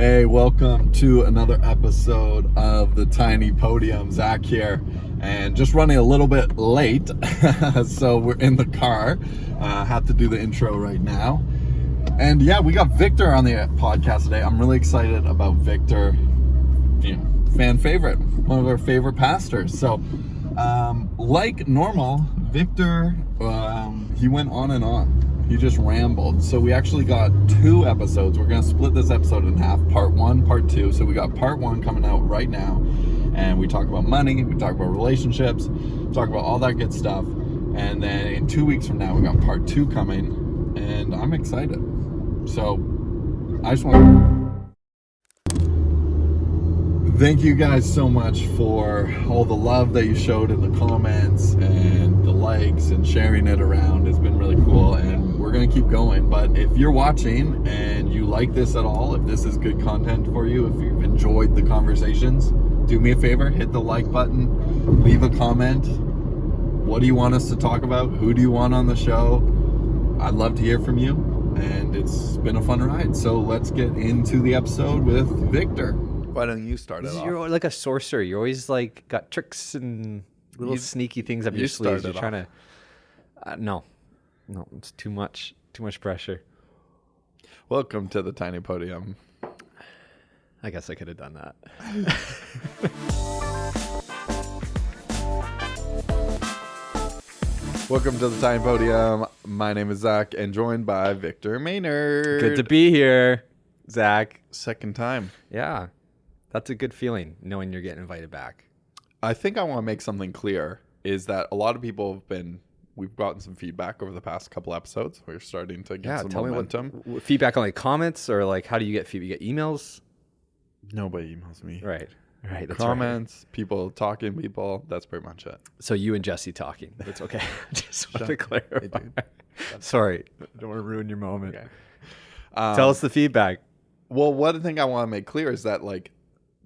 Hey, welcome to another episode of the Tiny Podium. Zach here, and just running a little bit late, so we're in the car. Have to do the intro right now. And yeah, we got Victor on the podcast today. I'm really excited about Victor, fan favorite, one of our favorite pastors. So, like normal, Victor, he went on and on. He just rambled. So we actually got 2 episodes. We're going to split this episode in half, part 1, part 2. So we got part 1 coming out right now, and we talk about money, we talk about relationships, talk about all that good stuff. And then in 2 weeks from now, we got part 2 coming, and I'm excited. So I just want to thank you guys so much for all the love that you showed in the comments and the likes and sharing it around. It's been really cool, and we're going to keep going. But if you're watching and you like this at all, if this is good content for you, if you've enjoyed the conversations, do me a favor, hit the like button, leave a comment. What do you want us to talk about? Who do you want on the show? I'd love to hear from you, and it's been a fun ride. So let's get into the episode with Victor. Why don't you start it off? You're like a sorcerer. You're always like got tricks and little sneaky things up your sleeves. You're trying to. No, it's too much pressure. Welcome to the Tiny Podium. I guess I could have done that. Welcome to the Tiny Podium. My name is Zach, and joined by Victor Maynard. Good to be here, Zach. Second time. Yeah. That's a good feeling, knowing you're getting invited back. I think I want to make something clear, is that a lot of people we've gotten some feedback over the past couple episodes. We're starting to get some momentum. Me feedback on like comments, or like how do you get feedback? You get emails? Nobody emails me. Right. That's comments, right. People talking, that's pretty much it. So you and Jesse talking. That's okay. Just want to clarify. Sorry. Don't want to ruin your moment. Okay. Tell us the feedback. Well, one thing I want to make clear is that like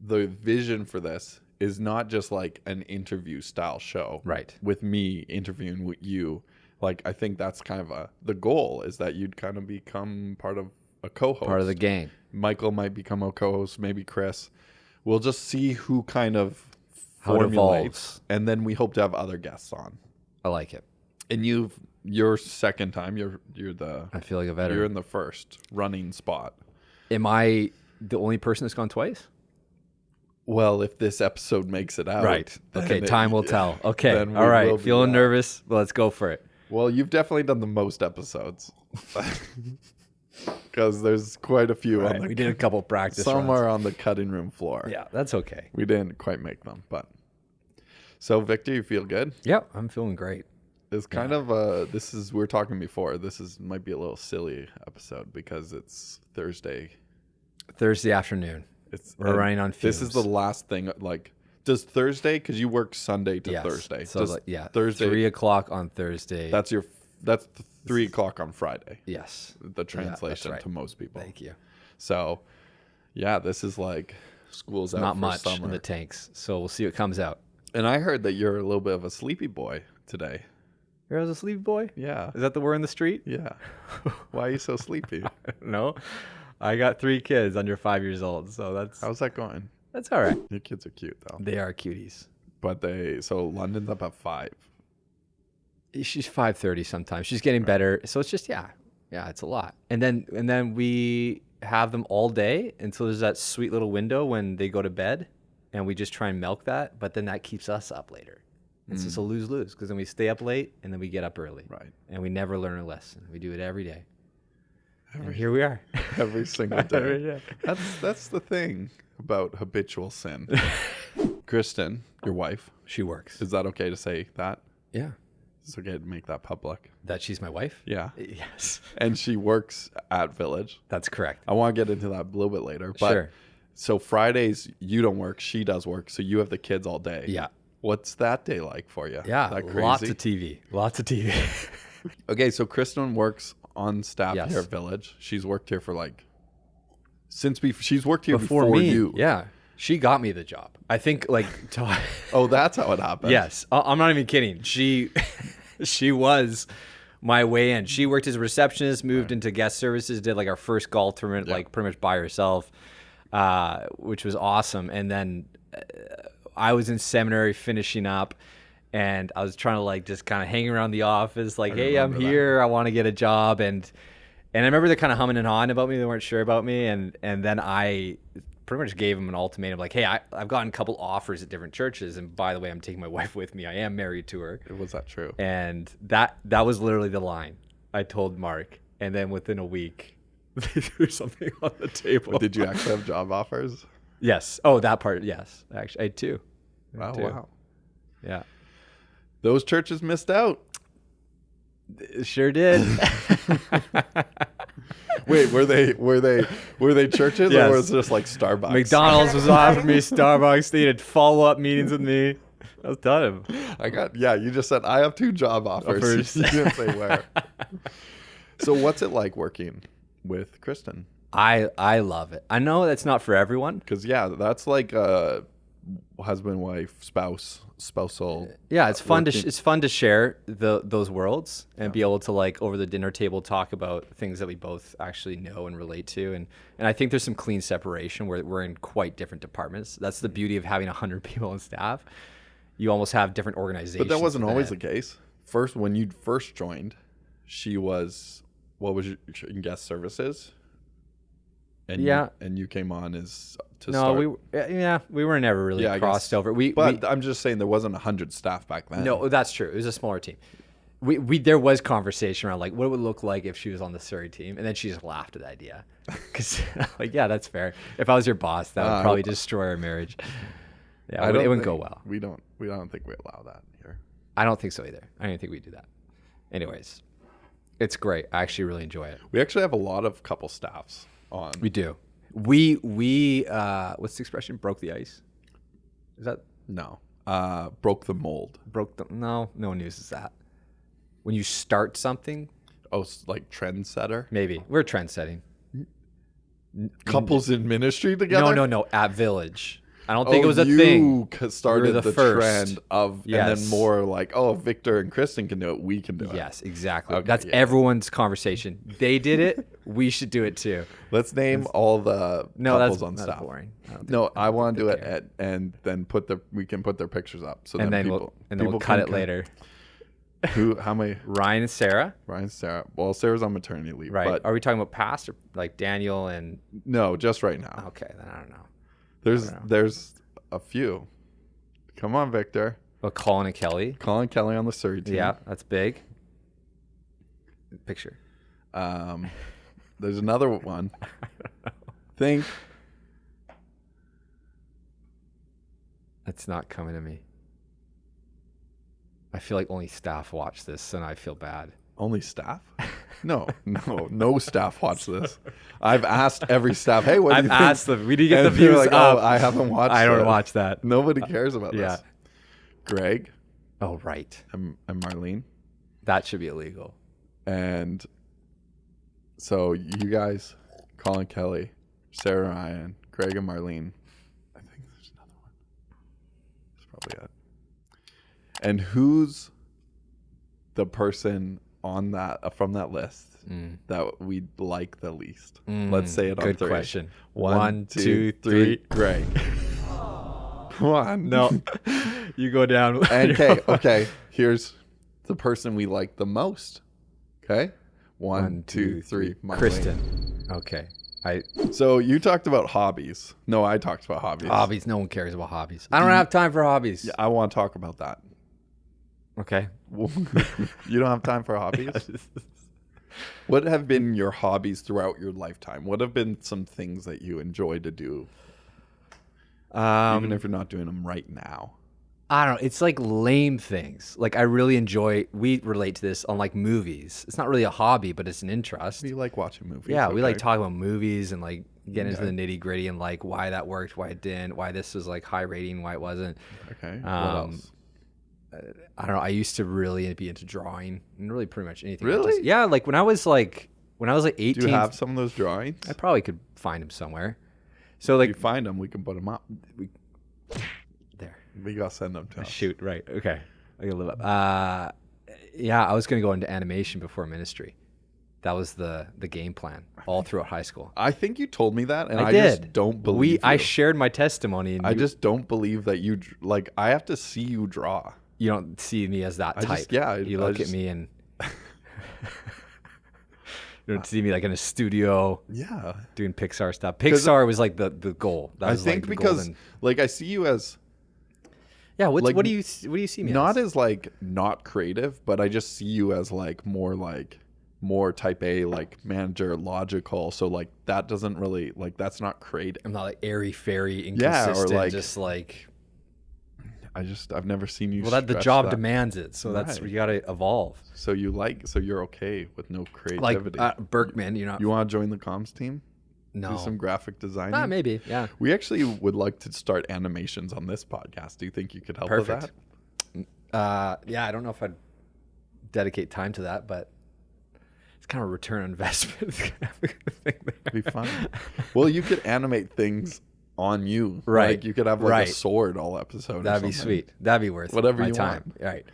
the vision for this is not just like an interview style show, right? With me interviewing with you. Like, I think that's kind of the goal is that you'd kind of become part of a co-host, part of the gang. Michael might become a co-host, maybe Chris. We'll just see who kind of formulates, and then we hope to have other guests on. I like it. And your second time, you're the. I feel like a veteran. You're in the first running spot. Am I the only person that's gone twice? Well, if this episode makes it out. Right. Okay, time will tell. Okay, all right. Feeling nervous, but let's go for it. Well, you've definitely done the most episodes. Because there's quite a few on the... We did a couple practice somewhere runs on the cutting room floor. Yeah, that's okay. We didn't quite make them, but... So, Victor, you feel good? Yeah, I'm feeling great. It's kind of we were talking before, might be a little silly episode because it's Thursday afternoon. We're running on fumes. This is the last thing. Like, does Thursday? Because you work Sunday to Thursday. So Thursday. 3:00 on Thursday. That's 3:00 on Friday. Yes. The translation to most people. Thank you. So, yeah, this is like school's out not for much summer. In the tanks. So we'll see what comes out. And I heard that you're a little bit of a sleepy boy today. You're a sleepy boy? Yeah. Is that the word in the street? Yeah. Why are you so sleepy? I don't know. I got 3 kids under 5 years old, so that's... How's that going? That's all right. Your kids are cute, though. They are cuties. But so London's up at 5. She's 5:30 sometimes. She's getting better. So it's just, it's a lot. And then we have them all day until there's that sweet little window when they go to bed, and we just try and milk that, but then that keeps us up later. It's just a lose-lose, because then we stay up late, and then we get up early. Right. And we never learn a lesson. We do it every day. And here we are. Every single day. Every day. That's the thing about habitual sin. Kristen, your wife. She works. Is that okay to say that? Yeah. It's okay to make that public. That she's my wife? Yeah. Yes. And she works at Village. That's correct. I want to get into that a little bit later. But sure. So Fridays, you don't work. She does work. So you have the kids all day. Yeah. What's that day like for you? Yeah. That crazy? Lots of TV. Okay. So Kristen works on staff here at Village. She's worked here for she's worked here before me. You. Yeah. She got me the job. I think Oh, that's how it happened. Yes. I'm not even kidding. She was my way in. She worked as a receptionist, moved into guest services, did like our first golf tournament, like pretty much by herself. which was awesome. And then I was in seminary finishing up, and I was trying to like just kind of hang around the office, like, hey, I'm here. I want to get a job. And I remember they're kind of humming and hawing about me. They weren't sure about me. And then I pretty much gave them an ultimatum, like, hey, I've gotten a couple offers at different churches. And by the way, I'm taking my wife with me. I am married to her. Was that true? And that was literally the line I told Mark. And then within a week, they threw something on the table. But did you actually have job offers? Yes. Oh, that part. Yes. Actually, I had two. Wow. Yeah. Those churches missed out. Sure did. Wait, were they churches Yes. or was it just like Starbucks? McDonald's was offering me, Starbucks. They did follow-up meetings with me. I was done. You just said I have two job offers. You didn't say where. So what's it like working with Kristen? I love it. I know that's not for everyone. Because that's like a husband, wife, spousal. Yeah, it's fun to share those worlds and be able to like over the dinner table talk about things that we both actually know and relate to. And I think there's some clean separation where we're in quite different departments. That's the beauty of having 100 people on staff. You almost have different organizations. But that wasn't always the case. When you first joined, she was, what was your guest services? And you came on as to start. we were never really crossed over. I'm just saying there wasn't 100 staff back then. No, that's true. It was a smaller team. There was conversation around like what it would look like if she was on the Surrey team, and then she just laughed at the idea because like that's fair. If I was your boss, that would probably destroy our marriage. Yeah, it wouldn't go well. We don't think we allow that here. I don't think so either. I don't think we do that. Anyways, it's great. I actually really enjoy it. We actually have a lot of couple staffs on. We do. We what's the expression? Broke the ice. Is that no? Broke the mold. No one uses that. When you start something. Oh, like trendsetter. Maybe we're trend setting. Couples in ministry together. No. At Village. I don't think it was a thing. You started the trend of, and then more like, if Victor and Kristen can do it, we can do it. Yes, exactly. Okay, that's everyone's conversation. They did it. We should do it too. Let's name all the couples on staff. Boring. I want to do it, and then we can put their pictures up. So and then we'll cut it later. How many? Ryan and Sarah. Well, Sarah's on maternity leave. Right. But are we talking about past or like Daniel and? No, just right now. Okay, then I don't know. There's a few. Come on, Victor. Well, Colin and Kelly. Colin Kelly on the Surrey team. Yeah, that's big. Picture. There's another one. Think. That's not coming to me. I feel like only staff watch this, and I feel bad. Only staff? No staff watch this. I've asked every staff, hey, what do you think? I've asked them. We didn't get the views like, up. I haven't watched I don't watch that. Nobody cares about this. Greg. Oh, right. And Marlene. That should be illegal. And so you guys, Colin Kelly, Sarah Ryan, Greg and Marlene. I think there's another one. That's probably it. And who's the person on that from that list that we like the least? Let's say it on good 3. Question. 1, 2, 3. Greg. Come on. No. You go down. Okay. Here's the person we like the most. Okay. 1, 2, 3. Marlene. Kristen. Okay. So you talked about hobbies. No, I talked about hobbies. Hobbies. No one cares about hobbies. I don't have time for hobbies. Yeah, I want to talk about that. Okay. You don't have time for hobbies? What have been your hobbies throughout your lifetime? What have been some things that you enjoy to do? Even if you're not doing them right now. I don't know. It's like lame things. Like I really enjoy, we relate to this on like movies. It's not really a hobby, but it's an interest. We like watching movies. Yeah, we like talking about movies and like get into the nitty gritty and like why that worked, why it didn't, why this was like high rating, why it wasn't. Okay. What else? I don't know. I used to really be into drawing and really pretty much anything. Really? Yeah. Like when I was like 18. Do you have some of those drawings? I probably could find them somewhere. So like, if you find them, we can put them up. There. We gotta send them to us. Shoot. Right. Okay. I gotta live up. Yeah. I was gonna go into animation before ministry. That was the game plan all throughout high school. I think you told me that, and I did. just don't believe I you. shared my testimony, and I just don't believe that you like. I have to see you draw. you don't see me as that type. You look at me and you don't see me like in a studio. Yeah, doing Pixar stuff. Pixar was like the goal. That was think like the because golden... like I see you as what do you see me not as? as like not creative, but I just see you as like more type A, like manager, logical. So like that doesn't really like that's not creative. I'm not like airy fairy, inconsistent, or like just like. I've never seen you. Well, that the job demands it, so that's you got to evolve. So you're okay with no creativity. Like Berkman, you want to join the comms team? No. Do some graphic designing? Maybe, yeah. We actually would like to start animations on this podcast. Do you think you could help with that? Yeah, I don't know if I'd dedicate time to that, but it's kind of a return on investment. It'd be fun. Well, you could animate things on you. Right. Like you could have like a sword all episode. That'd be sweet. That'd be worth whatever my you time. want. Right.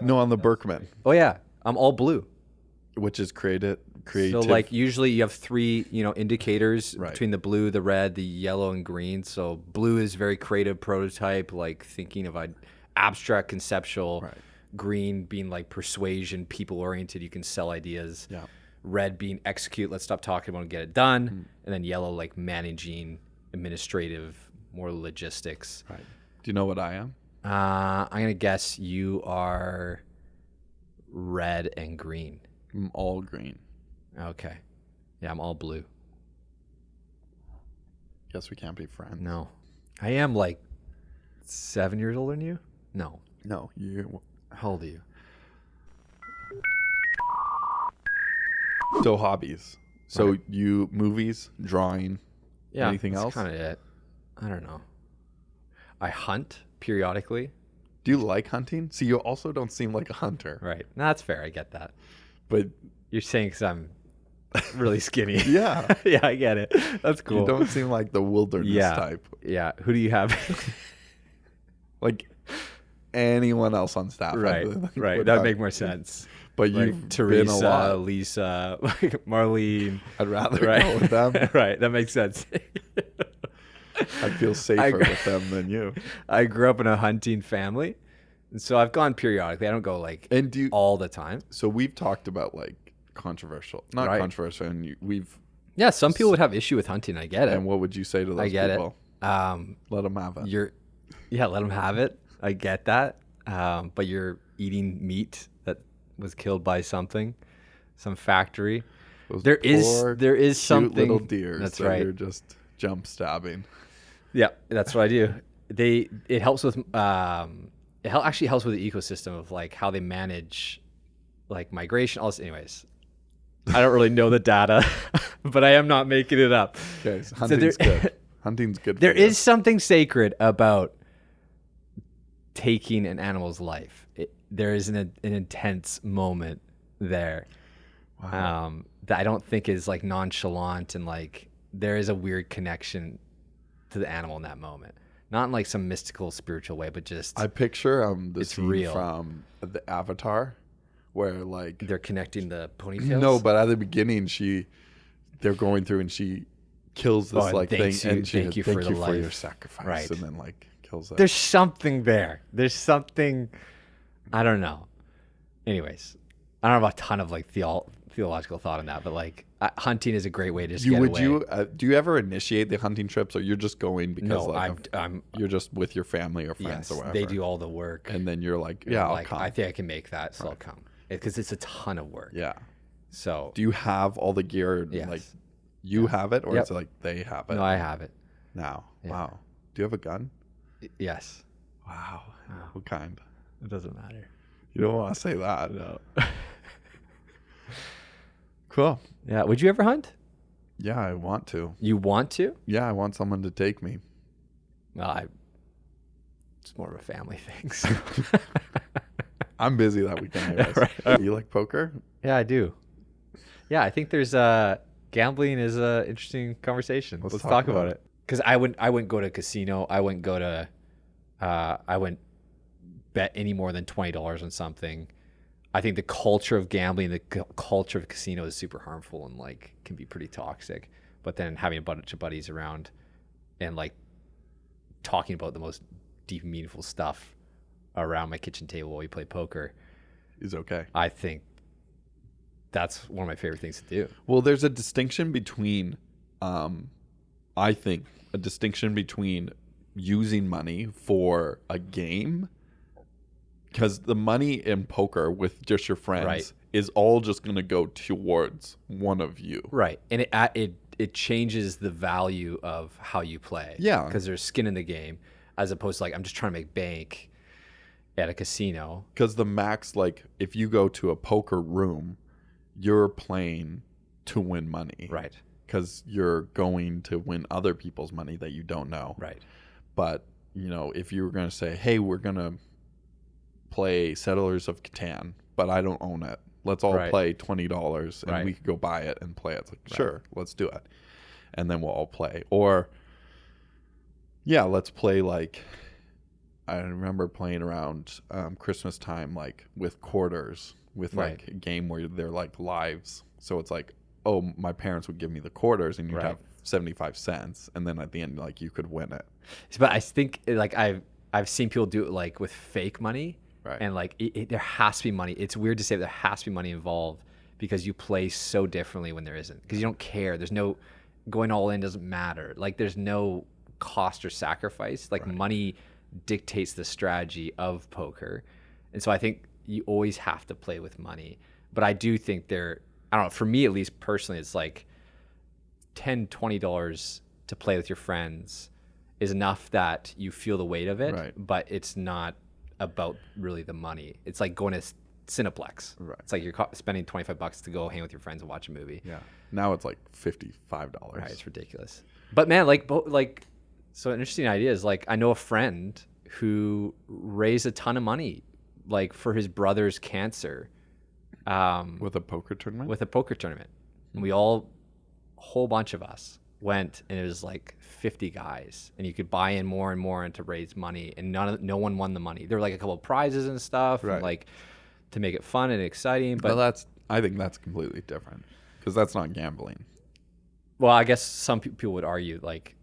No, on the Berkman. Oh yeah, I'm all blue. Which is creative. So like usually you have 3, indicators Right. between the blue, the red, the yellow, and green. So blue is very creative, prototype, like thinking of an abstract, conceptual. Right. Green being like persuasion, people oriented. You can sell ideas. Yeah. Red being execute. Let's stop talking about it and get it done. And then yellow like managing, administrative, more logistics. Right. Do you know what I am? I'm gonna guess you are red and green. I'm all green. Okay. Yeah, I'm all blue. Guess we can't be friends. No. I am like 7 years older than you? No. No, you. How old are you? So hobbies. So Right. you movies, drawing, Yeah. anything else? That's kind of it. I don't know. I hunt periodically. Do you like hunting? See, you also don't seem like a hunter. Right. No, that's fair. I get that. But You're saying because I'm really skinny. yeah, Yeah, I get it. That's cool. you don't seem like the wilderness type. Yeah. Who do you have? Like anyone else on staff. Right. Right. would That'd have- make more sense. But Like you've Teresa, been a lot. Lisa, like Marlene. I'd rather Right. go with them. Right. That makes sense. I'd feel safer with them than you. I grew up in a hunting family, and so I've gone periodically. I don't go like And do you, all the time. so we've talked about like controversial, not Right. controversial, and we've. Yeah, some people would have issue with hunting. I get it. And what would you say to those I get people? it. Let them have it. Let them have it. I get that. But you're eating meat that was killed by some factory. Those There poor, is cute something. little deers. That's that right. You're just jump stabbing. Yeah, that's what I do. It helps with actually helps with the ecosystem of like how they manage like migration. Also, anyways, I don't really know the data, but I am not making it up. Okay, so hunting's good. Hunting's good. There for you. is something sacred about taking an animal's life. There is an intense moment there that I don't think is like nonchalant, and like there is a weird connection to the animal in that moment. Not in like some mystical, spiritual way, but just I picture the it's scene real. from the Avatar, where like they're connecting the ponytails. no, but at the beginning they're going through and she kills this and like thing, thanks you- and she thank you thank for the you for your life." sacrifice, Right. and then like kills it. There's something there. There's something. I don't know. Anyways, I don't have a ton of like theological thought on that, but like hunting is a great way to just get away. Do you ever initiate the hunting trips, or you're just going because No, like I'm you're just with your family or friends yes, or whatever? they do all the work. and then you're like, yeah, I'll like come. I think I can make that, so I'll come because it's a ton of work. Yeah. So Do you have all the gear? Yes. Like you have it, or Yep. is it like they have it no, I have it. now? Yeah. Wow. Do you have a gun? Yes. Wow. What kind? It doesn't matter. You don't want to say that. No. Cool. Yeah. Would you ever hunt? Yeah, I want to. You want to? Yeah, I want someone to take me. Well, it's more of a family thing. So. I'm busy that weekend. Anyways. Right. You like poker? Yeah, I do. Yeah, I think there's gambling is a interesting conversation. Let's talk about it. Because I wouldn't go to a casino. I wouldn't go to I wouldn't bet any more than $20 on something. I think the culture of gambling, the culture of casino is super harmful and like can be pretty toxic. But then having a bunch of buddies around and like talking about the most deep, meaningful stuff around my kitchen table while we play poker is okay. I think that's one of my favorite things to do. Well, there's a distinction between, I think, a distinction between using money for a game, because the money in poker with just your friends Right. is all just going to go towards one of you. Right. And it changes the value of how you play. Yeah. Because there's skin in the game, as opposed to like, I'm just trying to make bank at a casino. Because the max, like, if you go to a poker room, you're playing to win money. Right. Because you're going to win other people's money that you don't know. Right. But, you know, if you were going to say, hey, we're going to play Settlers of Catan, but I don't own it. Let's all Right. play $20 and Right. we could go buy it and play it. It's like, Right. sure, let's do it. And then we'll all play. Or, yeah, let's play like, I remember playing around Christmas time, like with quarters, with Right. like a game where they're like lives. So it's like, oh, my parents would give me the quarters and you'd Right. have 75 cents. And then at the end, like, you could win it. But I think like I've seen people do it like with fake money. Right. And like there has to be money. It's weird to say, but there has to be money involved because you play so differently when there isn't. Because you don't care. There's no going all in doesn't matter. Like there's no cost or sacrifice. Like Right. money dictates the strategy of poker. And so I think you always have to play with money. But I do think I don't know, for me at least personally, it's like $10, $20 to play with your friends is enough that you feel the weight of it, Right. but it's not about really the money. It's like going to Cineplex. Right. It's like you're spending $25 to go hang with your friends and watch a movie. Yeah. Now it's like $55. Right, it's ridiculous. But man, like, so an interesting idea is like I know a friend who raised a ton of money, like for his brother's cancer, With a poker tournament? with a poker tournament. And we all, a whole bunch of us went, and it was like 50 guys, and you could buy in more and more and to raise money, and no one won the money. There were like a couple of prizes and stuff, Right. and like to make it fun and exciting. But I think that's completely different because that's not gambling. well, I guess some people would argue like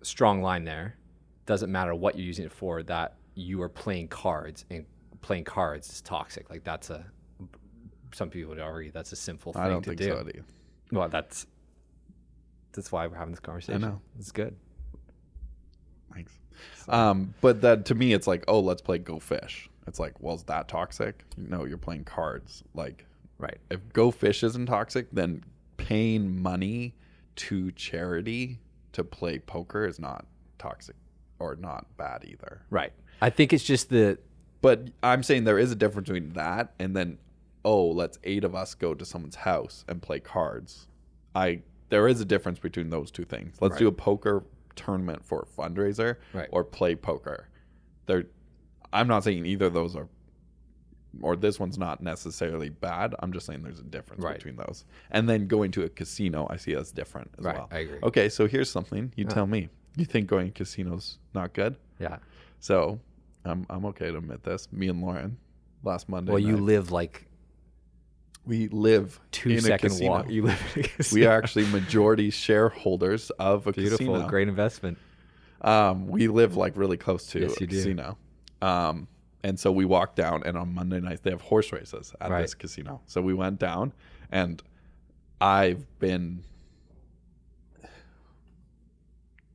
strong line there. Doesn't matter what you're using it for, that you are playing cards, and playing cards is toxic. Like some people would argue that's a sinful thing I don't to think do. so, either. Well, that's why we're having this conversation. I know. It's good. Thanks. But that to me, it's like, oh, let's play Go Fish. It's like, well, is that toxic? No, you're playing cards. Like, Right. if Go Fish isn't toxic, then paying money to charity to play poker is not toxic or not bad either. Right. I think it's just But I'm saying there is a difference between that and then, oh, let's 8 of us go to someone's house and play cards. There is a difference between those two things. Let's do a poker tournament for a fundraiser, Right. or play poker. I'm not saying either of those are, or this one's not necessarily bad. I'm just saying there's a difference Right. between those. And then going to a casino, I see as different as Right, well. I agree. Okay, so here's something. You tell me. You think going to casinos not good? yeah. So I'm okay to admit this. Me and Lauren last Monday. Well, you night, live like we live 2 in a second casino. walk. You live in a casino. We are actually majority shareholders of a beautiful, casino. great investment. We live like really close to Yes, a you do. casino. And so we walked down, and on Monday nights they have horse races at Right. this casino. So we went down, and I've been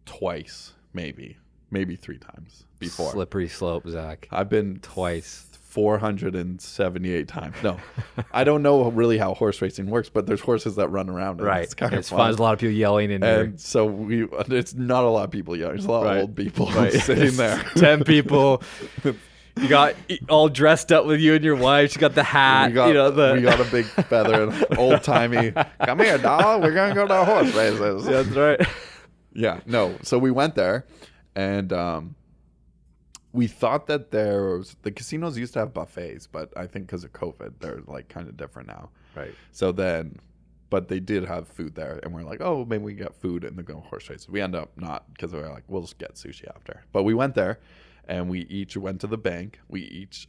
twice, maybe 3 times before. Slippery slope, Zach. I've been Twice. 478 times. No, I don't know really how horse racing works, but there's horses that run around. And Right. It's kind It's of fun. There's a lot of people yelling in there. And so it's not a lot of people young. There's a lot Right. of old people Right. sitting there. 10 people. You got all dressed up with you and your wife. She got the hat. We got, you know, we got a big feather and old timey. Come here, dog. We're gonna go to horse races. Yeah, that's right. Yeah, no. So we went there, and we thought that the casinos used to have buffets, but I think because of COVID, they're like kind of different now. Right. So then, but they did have food there, and we're like, oh, maybe we can get food and then go horse races. We end up not, because we were like, we'll just get sushi after. But we went there, and we each went to the bank.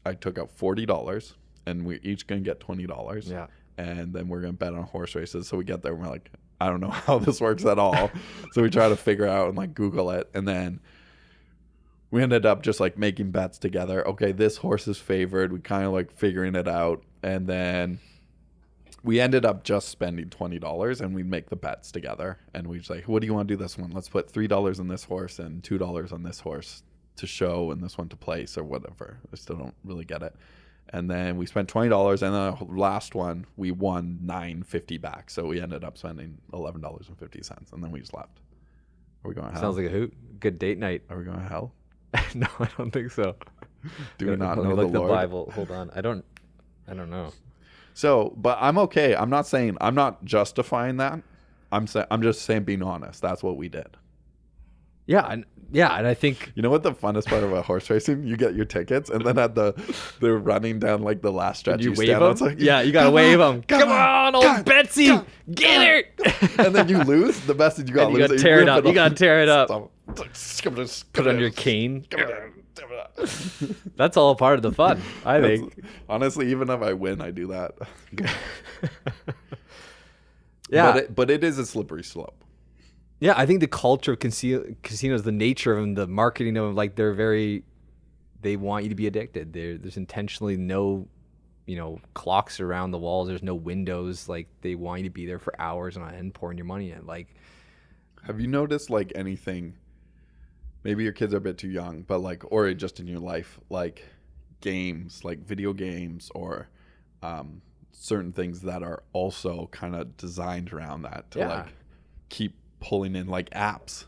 I took out $40, and we're each gonna get $20. Yeah. And then we're gonna bet on horse races. So we get there and we're like, I don't know how this works at all. So we try to figure out and like Google it, and then we ended up just like making bets together. Okay, this horse is favored. We kind of like figuring it out, and then we ended up just spending $20, and we'd make the bets together. And we'd say, what do you want to do this one? Let's put $3 on this horse and $2 on this horse to show, and this one to place or whatever. I still don't really get it. And then we spent $20, and then the last one we won $9.50 back. So we ended up spending $11.50, and then we just left. Are we going to hell? Sounds like a hoot. Good date night. Are we going to hell? No, I don't think so. Do we not Let me know the look Lord? the Bible. Hold on. I don't know. So, but I'm okay. I'm not saying, I'm not justifying that. I'm just saying, being honest. That's what we did. Yeah, and I think You know what the funnest part about horse racing? You get your tickets, and then they're running down like the last stretch. you wave stand them. out, it's like, Yeah, you gotta wave them. Come on, old Betsy, get her. and then you lose. The best is you got And you lose. gotta tear it up. You gotta tear it up. Put Put it on your cane. That's all part of the fun, I think. Honestly, even if I win, I do that. Yeah, but it is a slippery slope. yeah. I think the culture of casinos, the nature of them, the marketing of them, like they want you to be addicted. There's intentionally no, clocks around the walls. There's no windows. Like they want you to be there for hours on end, pouring your money in. Like, Have you noticed like anything? Maybe your kids are a bit too young, but like, or just in your life, like games, like video games, or certain things that are also kind of designed around that to like keep pulling in, like apps,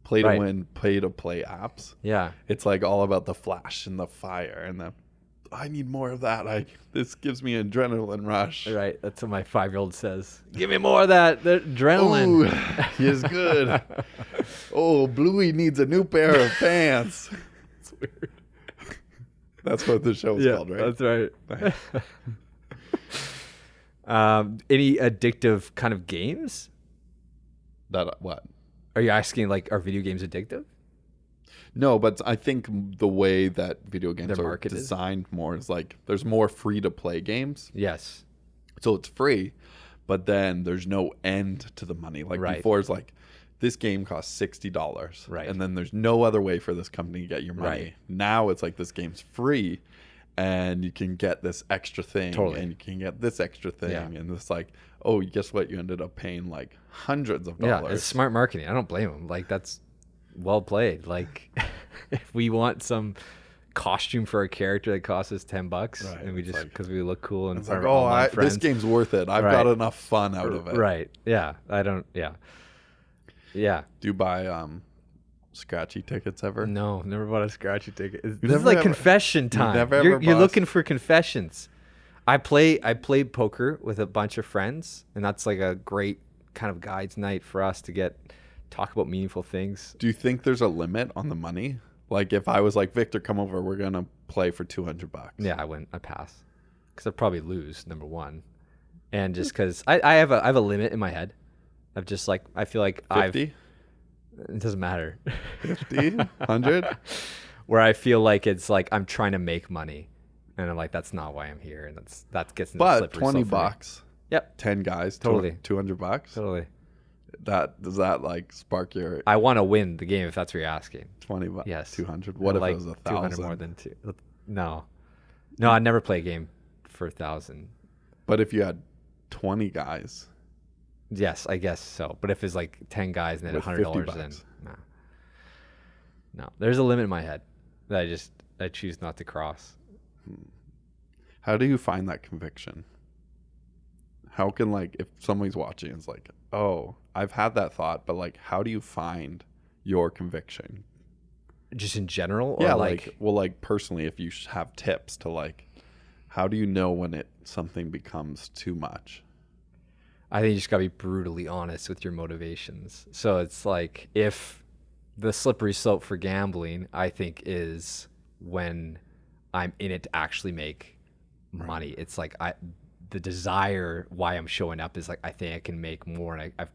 play to win, pay to play apps. yeah, It's like all about the flash and the fire and I need more of that. This gives me an adrenaline rush. right. That's what my 5-year-old says. Give me more of that adrenaline. Ooh, he is good. Oh, Bluey needs a new pair of pants. It's weird. That's what the show is called, right? That's right. Any addictive kind of games? That what? Are you asking like, are video games addictive? No, but I think the way that video games Their are market is? designed more is like there's more free to play games. Yes. So it's free, but then there's no end to the money. Like Right. before, it's like this game costs $60, Right. and then there's no other way for this company to get your money. Right. Now it's like this game's free, and you can get this extra thing, Totally. and you can get this extra thing, Yeah. and it's like, oh, guess what? You ended up paying like hundreds of Yeah, dollars. it's smart marketing. I don't blame them. Like that's well played. Like if we want some costume for a character that costs us $10, Right, and we it's just like- because we look cool and It's like, oh, this friends. game's worth it. I've Right. got enough fun out of it. Right. Yeah. I don't. Yeah. Yeah. Do you buy scratchy tickets ever? No, never bought a scratchy ticket. This never is like ever- confession time. never You're, ever you're bought- looking for confessions. I play poker with a bunch of friends, and that's like a great kind of guides night for us to talk about meaningful things. Do you think there's a limit on the money? Like if I was like, Victor, come over, we're gonna play for $200. Yeah, I pass because I'd probably lose, number one, and just because I have a limit in my head of just like I feel like 50, it doesn't matter 50, 100. where I feel like it's like I'm trying to make money, and I'm like that's not why I'm here, and that gets into the But slippery $20, slope for me. Yep, 10 guys, Totally. $200. totally. Does that like spark your I want to win the game if that's what you're asking. $20? Yes. 200. What if like it was 200 1,000? more than two? No, I'd never play a game for 1,000. But if you had 20 guys, Yes, I guess so. But if it's like 10 guys and then With $100, $50. then no. There's a limit in my head that I choose not to cross. how do you find that conviction? How can like if somebody's watching, it's like, oh, I've had that thought, but like, how do you find your conviction? Just in general, or Yeah, like like personally, if you have tips to like, how do you know when something becomes too much? I think you just gotta be brutally honest with your motivations. So it's like if the slippery slope for gambling, I think, is when I'm in it to actually make money. It's like the desire why I'm showing up is like I think I can make more, and I've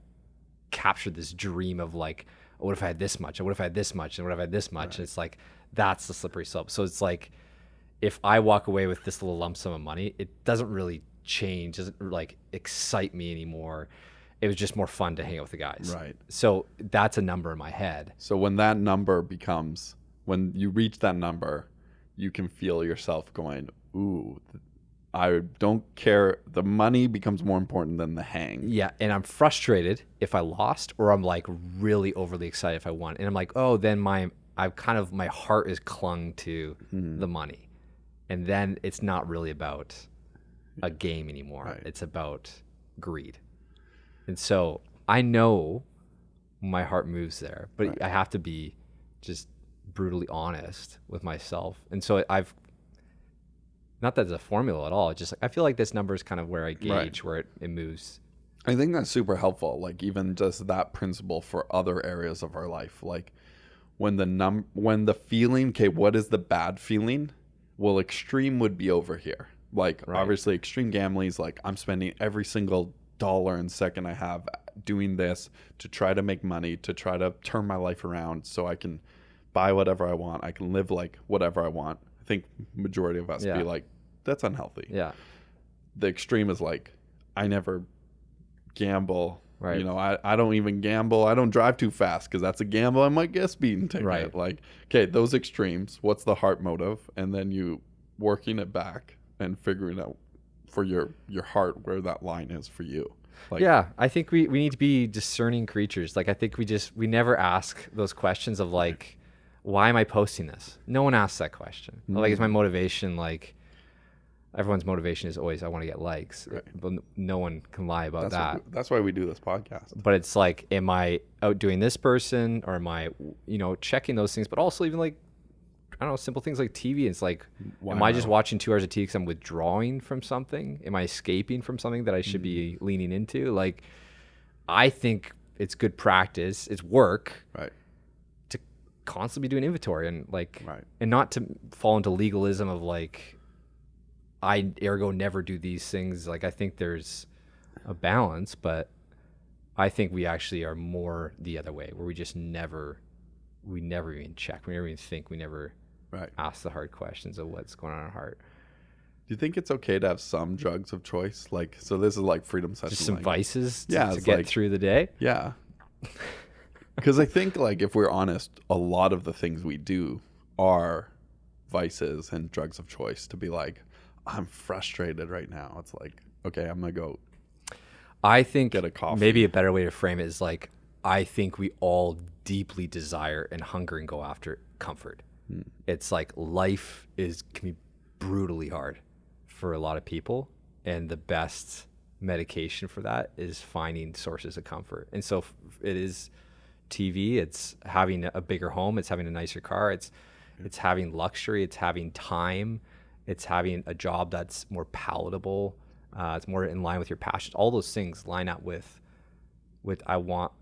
captured this dream of like, oh, what if I had this much? And what if I had this much? And what if I had this much? Right. And it's like that's the slippery slope. So it's like if I walk away with this little lump sum of money, it doesn't really change, doesn't like excite me anymore. It was just more fun to hang out with the guys. Right. So that's a number in my head. So when you reach that number, you can feel yourself going, ooh, I don't care. The money becomes more important than the hang. Yeah, and I'm frustrated if I lost, or I'm like really overly excited if I won. And I'm like, oh, then my heart is clung to the money. And then it's not really about a game anymore. Right. It's about greed. And so I know my heart moves there, but Right. I have to be just brutally honest with myself. And so I've, not that it's a formula at all, just like, I feel like this number is kind of where I gauge where it moves. I think that's super helpful. Like even just that principle for other areas of our life. Like when the feeling, okay, what is the bad feeling? Well, extreme would be over here. Like obviously extreme gambling is like I'm spending every single dollar and second I have doing this to try to make money, to try to turn my life around so I can buy whatever I want. I can live like whatever I want. I think majority of us be like, that's unhealthy. Yeah. The extreme is like, I never gamble. Right. You know, I don't even gamble. I don't drive too fast because that's a gamble. I might get a speeding ticket. Right. Like, okay, those extremes, what's the heart motive? And then you working it back and figuring out for your heart where that line is for you. Like, yeah, I think we need to be discerning creatures. Like I think we never ask those questions of like, why am I posting this? No one asks that question. Like, is my motivation like, everyone's motivation is always I want to get likes, but no one can lie about that. That's why we do this podcast. But it's like, am I outdoing this person, or am I, checking those things? But also even like, I don't know, simple things like TV. It's like, am I just watching 2 hours of TV because I'm withdrawing from something? Am I escaping from something that I should be leaning into? Like, I think it's good practice. It's work. Right. To constantly be doing inventory and like, Right. and not to fall into legalism of like, I ergo never do these things. Like, I think there's a balance, but I think we actually are more the other way, where we never even check. We never even think. We never ask the hard questions of what's going on in our heart. Do you think it's okay to have some drugs of choice? Like, so this is like freedom session. Just some vices to it's get like, through the day? Yeah. Because I think, like, if we're honest, a lot of the things we do are vices and drugs of choice. To be like, I'm frustrated right now. It's like, okay, I'm going to go I think get a coffee. Maybe a better way to frame it is like, I think we all deeply desire and hunger and go after comfort. It's like life can be brutally hard for a lot of people, and the best medication for that is finding sources of comfort. And so it is TV, it's having a bigger home, it's having a nicer car, it's having luxury, it's having time, it's having a job that's more palatable, it's more in line with your passions. All those things line up with I want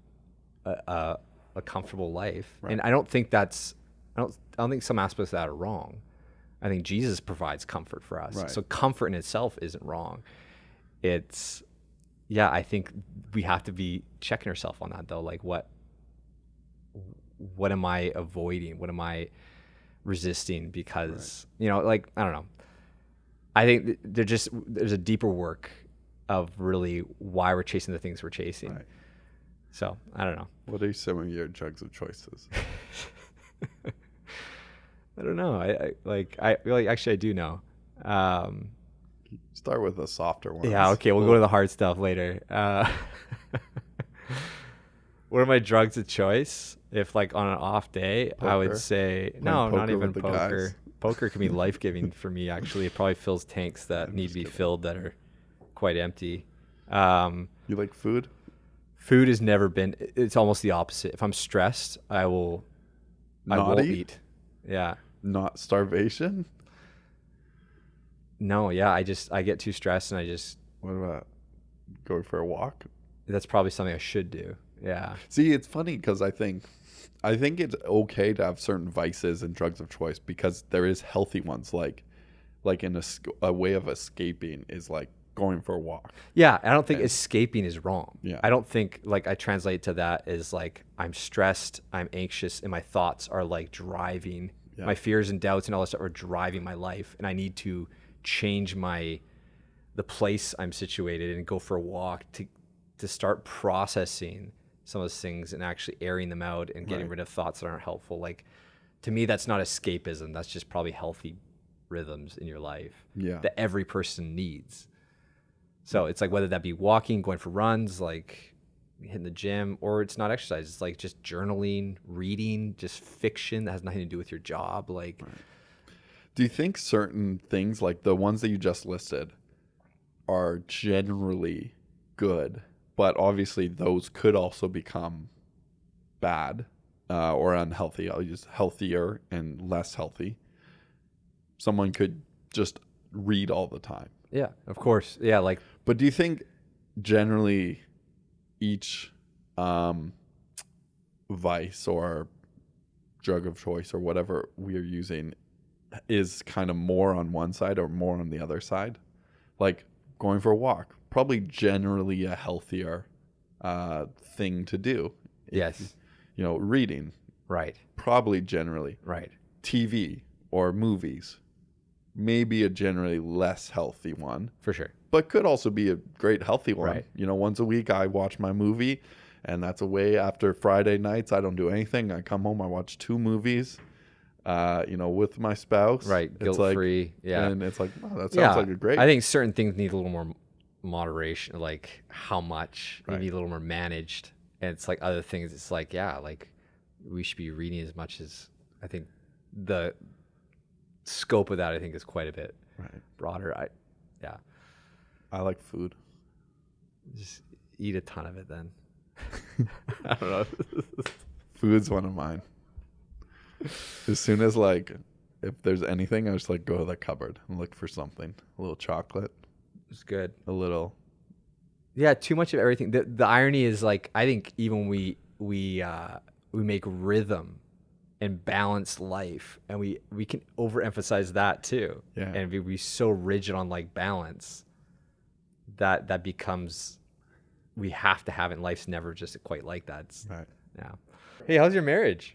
a comfortable life. Right. And I don't think I don't think some aspects of that are wrong. I think Jesus provides comfort for us. Right. So comfort in itself isn't wrong. It's, I think we have to be checking ourselves on that though. Like what am I avoiding? What am I resisting? Because, like, I don't know. I think there's a deeper work of really why we're chasing the things we're chasing. Right. So I don't know. What are some of your drugs of choices? I don't know. Actually I do know. Start with a softer one. Yeah. Okay. We'll go to the hard stuff later. What are my drugs of choice? If like on an off day, Poker. I would say no, not even poker. Guys. Poker can be life-giving for me. Actually, it probably fills tanks that need to be filled that are quite empty. You like food? Food has never been. It's almost the opposite. If I'm stressed, I won't eat. Yeah. Not starvation? No. Yeah. I get too stressed and What about going for a walk? That's probably something I should do. Yeah. See, it's funny because I think it's okay to have certain vices and drugs of choice because there is healthy ones, like in a way of escaping is like going for a walk. Yeah, I don't think escaping is wrong. Yeah. I don't think like I translate to that as like I'm stressed, I'm anxious, and my thoughts are like driving My fears and doubts and all that stuff are driving my life, and I need to change the place I'm situated and go for a walk to start processing some of those things and actually airing them out and getting rid of thoughts that aren't helpful. Like, to me, that's not escapism. That's just probably healthy rhythms in your life that every person needs. So it's like, whether that be walking, going for runs, like hitting the gym, or it's not exercise. It's like just journaling, reading, just fiction that has nothing to do with your job. Like, do you think certain things, like the ones that you just listed, are generally good, but obviously those could also become bad or unhealthy? I'll use healthier and less healthy. Someone could just read all the time. Yeah, of course. Yeah, like. But do you think generally each vice or drug of choice or whatever we are using is kind of more on one side or more on the other side? Like going for a walk, probably generally a healthier thing to do. Yes. Reading. Right. Probably generally. Right. TV or movies, maybe a generally less healthy one. For sure. But could also be a great healthy one. Right. Once a week I watch my movie, and that's a way. After Friday nights, I don't do anything. I come home, I watch 2 movies, with my spouse. Right. Guilt-free. And it's like, oh, that sounds like a great. I think certain things need a little more moderation, like how much you need a little more managed. And it's like other things, it's like, like we should be reading as much as, I think the scope of that, I think, is quite a bit broader. I like food. Just eat a ton of it then. I don't know. Food's one of mine. As soon as if there's anything, I just go to the cupboard and look for something. A little chocolate. It's good. A little. Yeah, too much of everything. The irony is, I think even we make rhythm and balanced life, and we can overemphasize that too. Yeah. And be so rigid on balance that becomes, we have to have it, and life's never just quite like that. Yeah. Hey, how's your marriage?